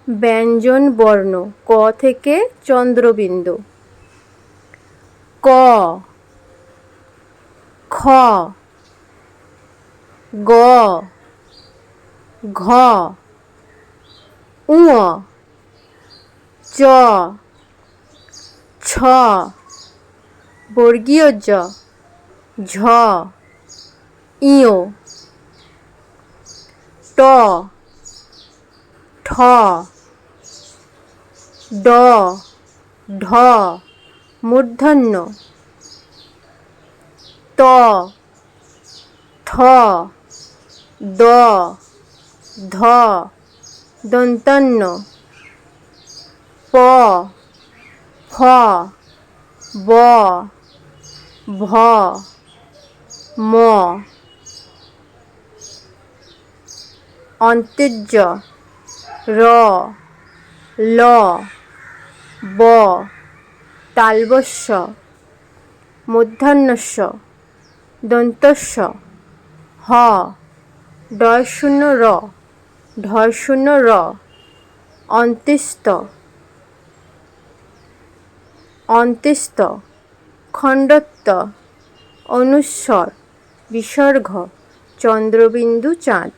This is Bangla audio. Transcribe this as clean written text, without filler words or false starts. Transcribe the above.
ব্যঞ্জন বর্ণ ক থেকে চন্দ্রবিন্দু। ক, খ, গ, ঘ, ঙ, চ, ছ, বর্গীয় জ, ঝ, ঞ, ট, ঠ, ড, ঢ, মূর্ধন্য, ত, থ, দ, ধ, দন্তান্ন, প, ফ, ব, ভ, ম, অন্ত্যেজ্য, র, ল, ব, তালবস্য, মূর্ধন্যস্য, দন্তস্য, হ, ডয়শূন্য র, ঢয়শূন্য র, অন্ত্যেস্ত, খণ্ডত্ব, অনুস্বর, বিসর্গ, চন্দ্রবিন্দু চাঁদ।